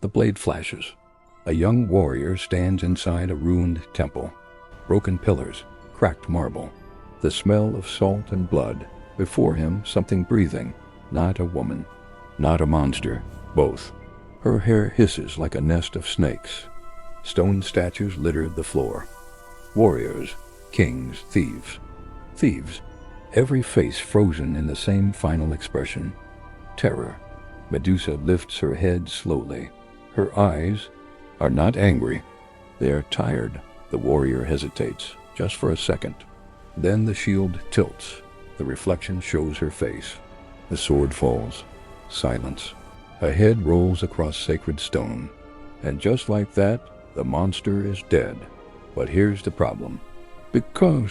The blade flashes. A young warrior stands inside a ruined temple. Broken pillars, cracked marble. The smell of salt and blood. Before him, something breathing. Not a woman. Not a monster. Both. Her hair hisses like a nest of snakes. Stone statues littered the floor. Warriors, kings, thieves. Thieves. Every face frozen in the same final expression. Terror. Medusa lifts her head slowly. Her eyes are not angry. They are tired. The warrior hesitates, just for a second. Then the shield tilts. The reflection shows her face. The sword falls. Silence. A head rolls across sacred stone. And just like that, the monster is dead. But here's the problem. Because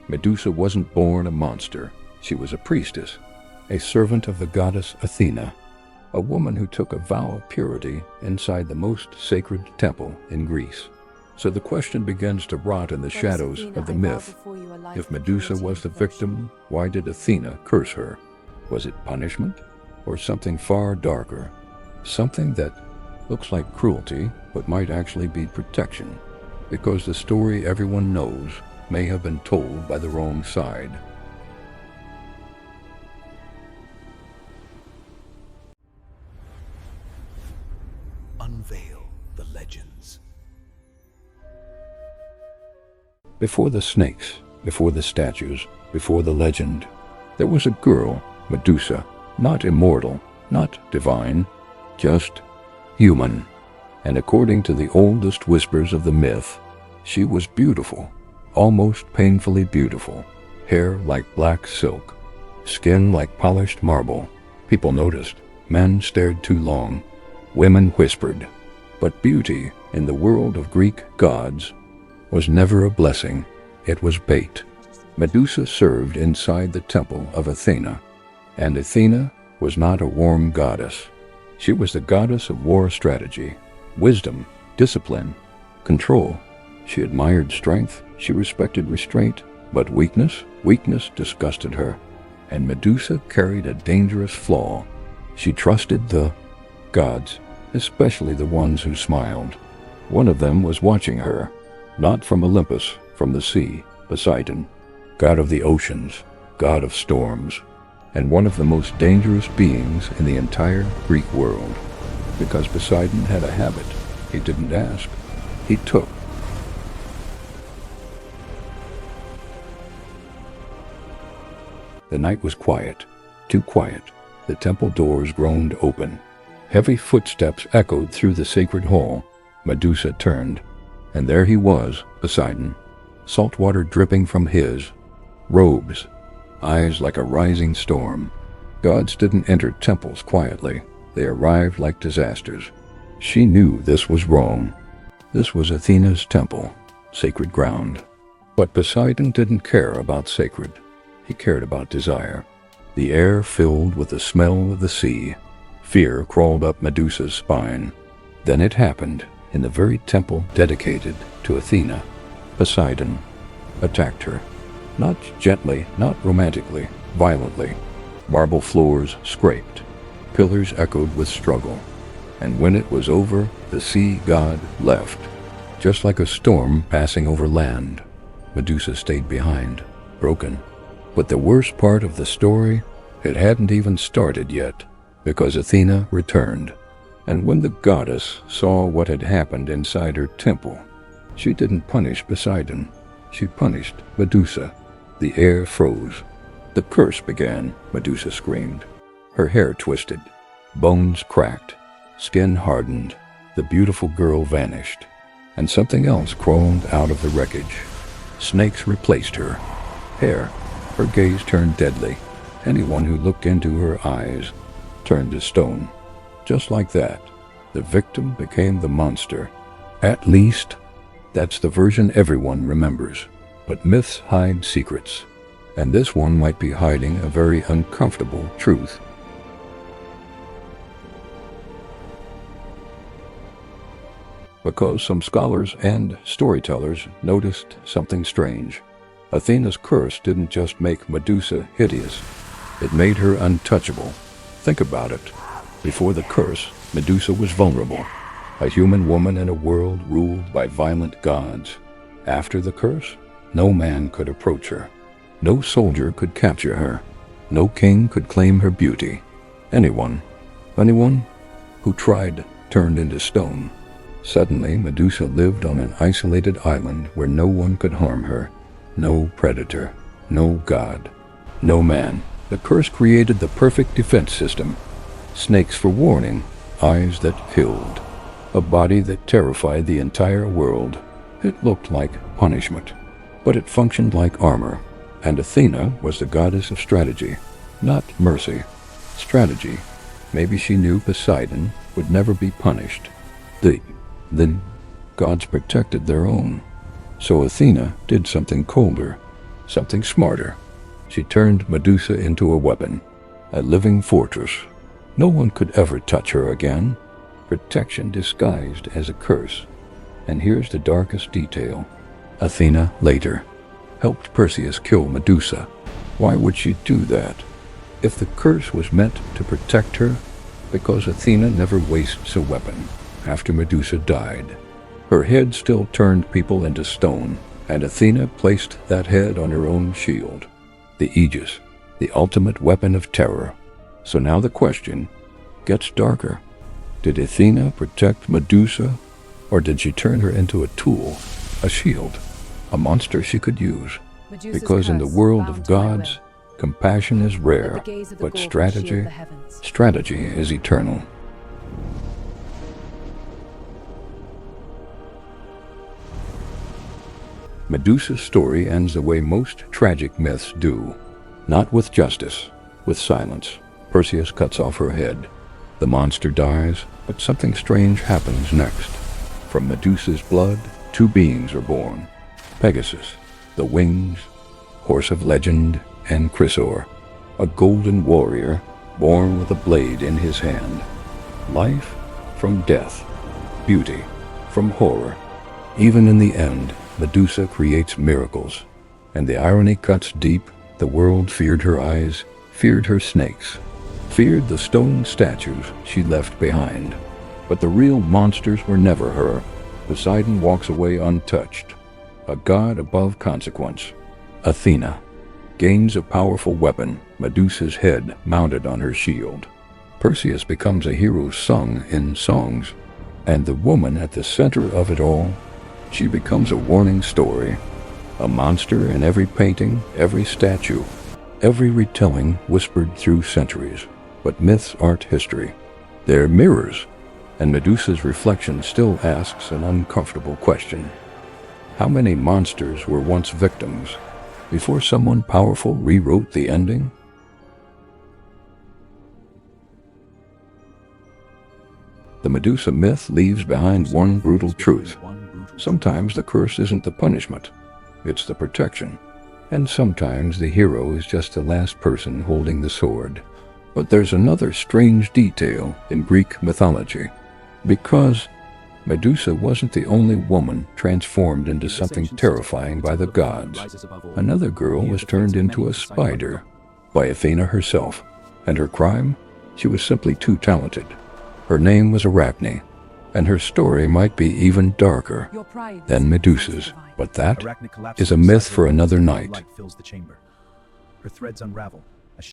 Medusa wasn't born a monster. She was a priestess, a servant of the goddess Athena, a woman who took a vow of purity inside the most sacred temple in Greece. So the question begins to rot in the shadows of the myth. If Medusa was the victim, why did Athena curse her? Was it punishment? Or something far darker? Something that looks like cruelty, but might actually be protection. Because the story everyone knows may have been told by the wrong side. Unveil the legends. Before the snakes, before the statues, before the legend, there was a girl, Medusa, not immortal, not divine, just human. And according to the oldest whispers of the myth, she was beautiful, almost painfully beautiful. Hair like black silk, skin like polished marble. People noticed, men stared too long, women whispered. But beauty, in the world of Greek gods, was never a blessing, it was bait. Medusa served inside the temple of Athena, and Athena was not a warm goddess. She was the goddess of war strategy, wisdom, discipline, control. She admired strength, she respected restraint, but weakness disgusted her. And Medusa carried a dangerous flaw. She trusted the gods, especially the ones who smiled. One of them was watching her, not from Olympus, from the sea, Poseidon, god of the oceans, god of storms, and one of the most dangerous beings in the entire Greek world. Because Poseidon had a habit. He didn't ask, he took. The night was quiet, too quiet. The temple doors groaned open. Heavy footsteps echoed through the sacred hall. Medusa turned, and there he was, Poseidon, salt water dripping from his robes, eyes like a rising storm. Gods didn't enter temples quietly. They arrived like disasters. She knew this was wrong. This was Athena's temple, sacred ground. But Poseidon didn't care about sacred. He cared about desire. The air filled with the smell of the sea. Fear crawled up Medusa's spine. Then it happened. In the very temple dedicated to Athena, Poseidon attacked her. Not gently, not romantically, violently. Marble floors scraped. Pillars echoed with struggle. And when it was over, the sea god left. Just like a storm passing over land. Medusa stayed behind, broken. But the worst part of the story, it hadn't even started yet, because Athena returned. And when the goddess saw what had happened inside her temple, she didn't punish Poseidon. She punished Medusa. The air froze. The curse began, Medusa screamed. Her hair twisted. Bones cracked. Skin hardened. The beautiful girl vanished. And something else crawled out of the wreckage. Snakes replaced her. Hair. Her gaze turned deadly. Anyone who looked into her eyes turned to stone. Just like that, the victim became the monster. At least, that's the version everyone remembers. But myths hide secrets, and this one might be hiding a very uncomfortable truth. Because some scholars and storytellers noticed something strange. Athena's curse didn't just make Medusa hideous, it made her untouchable. Think about it. Before the curse, Medusa was vulnerable. a human woman in a world ruled by violent gods. After the curse, no man could approach her. No soldier could capture her. No king could claim her beauty. Anyone who tried turned into stone. Suddenly, Medusa lived on an isolated island where no one could harm her. No predator, no god, no man. The curse created the perfect defense system. Snakes for warning, eyes that killed, a body that terrified the entire world. It looked like punishment, but it functioned like armor. And Athena was the goddess of strategy, not mercy. Strategy. Maybe she knew Poseidon would never be punished. Then gods protected their own. So Athena did something colder, something smarter. She turned Medusa into a weapon, a living fortress. No one could ever touch her again. Protection disguised as a curse. And here's the darkest detail. Athena later helped Perseus kill Medusa. Why would she do that? If the curse was meant to protect her, because Athena never wastes a weapon. After Medusa died, her head still turned people into stone, and Athena placed that head on her own shield, the Aegis, the ultimate weapon of terror. So now the question gets darker. Did Athena protect Medusa, or did she turn her into a tool, a shield, a monster she could use? Because in the world of gods, compassion is rare, but strategy is eternal. Medusa's story ends the way most tragic myths do. Not with justice, with silence. Perseus cuts off her head. The monster dies, but something strange happens next. From Medusa's blood, two beings are born. Pegasus, the wings, horse of legend, and Chrysaor, a golden warrior born with a blade in his hand. Life from death, beauty from horror. Even in the end, Medusa creates miracles, and the irony cuts deep. The world feared her eyes, feared her snakes, feared the stone statues she left behind. But the real monsters were never her. Poseidon walks away untouched, a god above consequence. Athena gains a powerful weapon, Medusa's head mounted on her shield. Perseus becomes a hero sung in songs, and the woman at the center of it all, she becomes a warning story, a monster in every painting, every statue, every retelling whispered through centuries. But myths aren't history. They're mirrors, and Medusa's reflection still asks an uncomfortable question. How many monsters were once victims before someone powerful rewrote the ending? The Medusa myth leaves behind one brutal truth. Sometimes the curse isn't the punishment, it's the protection. And sometimes the hero is just the last person holding the sword. But there's another strange detail in Greek mythology. Because Medusa wasn't the only woman transformed into something terrifying by the gods. Another girl was turned into a spider by Athena herself. And her crime? She was simply too talented. Her name was Arachne, and her story might be even darker than Medusa's. But that is a myth for another night. Her threads unravel,